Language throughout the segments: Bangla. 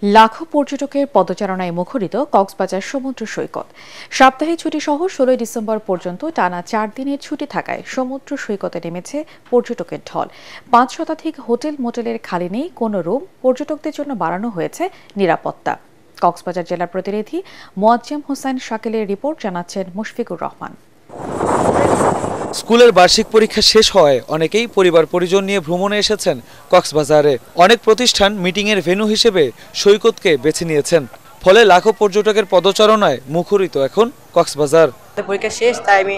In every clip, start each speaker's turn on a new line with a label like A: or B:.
A: লাখো পর্যটকের পদচারণায় মুখরিত কক্সবাজার সমুদ্র সৈকত। সাপ্তাহিক ছুটি সহ 16 ডিসেম্বর পর্যন্ত টানা 4 দিনের ছুটি থাকায় সমুদ্র সৈকতে নেমেছে পর্যটকের ঢল। 5 শতাধিক হোটেল মোটেলের খালি নেই কোনো রুম। পর্যটকদের জন্য বাড়ানো হয়েছে নিরাপত্তা। কক্সবাজার জেলা প্রতিনিধি মোয়াজ্জেম হোসেন শাকিলের রিপোর্ট, জানাচ্ছেন মুশফিকুর রহমান।
B: স্কুলের বার্ষিক পরীক্ষা শেষ হওয়ায় অনেকেই পরিবার পরিজন নিয়ে ভ্রমণে এসেছেন কক্সবাজারে। অনেক প্রতিষ্ঠান মিটিংয়ের ভেন্যু হিসেবে সৈকতকে বেছে নিয়েছেন, ফলে লাখো পর্যটকের পদচারণায় মুখরিত এখন কক্সবাজার।
C: পরীক্ষা শেষ, তাই আমি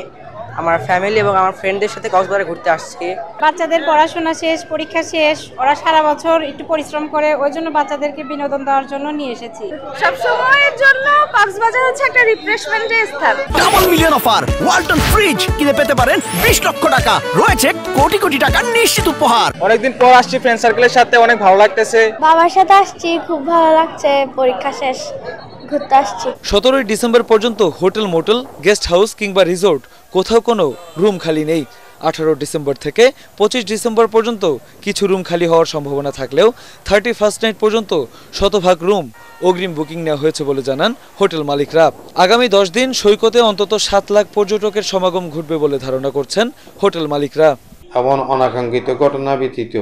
C: আমার ফ্যামিলি এবং আমার ফ্রেন্ডদের সাথে কক্সবাজারে ঘুরতে আসছি।
D: বাচ্চাদের পড়াশোনা শেষ, পরীক্ষা শেষ, ওরা সারা বছর একটু পরিশ্রম করে, ওই জন্য বাচ্চাদেরকে বিনোদন দেওয়ার জন্য নিয়ে এসেছি।
E: সব সময়ের জন্য কক্সবাজার হচ্ছে একটা রিফ্রেশমেন্টের স্থান।
F: Double million offer Walton fridge কিনে পেতে পারেন 20 লক্ষ টাকা, রয়েছে কোটি কোটি টাকার নিশ্চিত উপহার।
B: অনেকদিন পর আসছি ফ্রেন্ড সার্কেলের সাথে, অনেক ভালো লাগতেছে।
G: বাবার সাথে আসছি, খুব ভালো লাগছে, পরীক্ষা শেষ, ঘুরতে আসছি।
B: 17 ডিসেম্বর পর্যন্ত হোটেল মোটেল, গেস্ট হাউস কিংবা রিসোর্ট কোথাও কোনো রুম খালি নেই। 18 ডিসেম্বর থেকে 25 ডিসেম্বর পর্যন্ত কিছু রুম খালি হওয়ার সম্ভাবনা থাকলেও 31st নাইট পর্যন্ত শতভাগ রুম অগ্রিম বুকিং নেওয়া হয়েছে বলে জানান হোটেল মালিকরা। আগামী 10 দিন সৈকতে অন্তত 7 লাখ পর্যটকের সমাগম ঘটবে বলে ধারণা করছেন হোটেল মালিকরা।
H: এমন অনাকাঙ্ক্ষিত ঘটনা ব্যতীত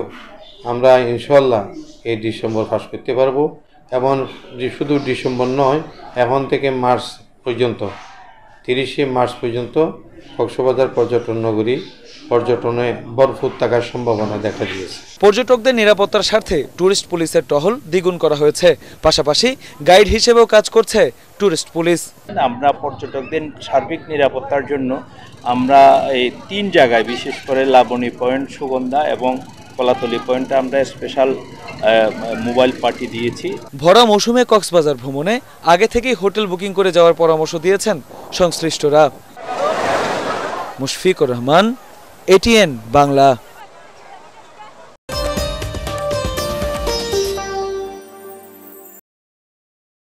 H: আমরা ইনশাল্লাহ এই ডিসেম্বর পাস করতে পারবো। এবং শুধু ডিসেম্বর নয়, এখন থেকে মার্চ পর্যন্ত, 30শে মার্চ পর্যন্ত কক্সবাজার পর্যটন নগরী পর্যটনে ভরপুর থাকার সম্ভাবনা দেখা দিয়েছে।
B: পর্যটকদের নিরাপত্তার স্বার্থে ট্যুরিস্ট পুলিশের টহল দ্বিগুণ করা হয়েছে। পাশাপাশি গাইড হিসেবেও কাজ করছে ট্যুরিস্ট পুলিশ।
I: আমরা পর্যটকদের সার্বিক নিরাপত্তার জন্য আমরা এই 3 জায়গায়, বিশেষ করে লাবণী পয়েন্ট, সুগন্ধা এবং কলাতলি পয়েন্টে আমরা স্পেশাল মোবাইল পার্টি দিয়েছি।
B: ভরা মৌসুমে কক্সবাজার ভ্রমণে আগে থেকেই হোটেল বুকিং করে যাওয়ার পরামর্শ দিয়েছেন সংশ্লিষ্টরা। মুশফিকুর রহমান, ATN বাংলা।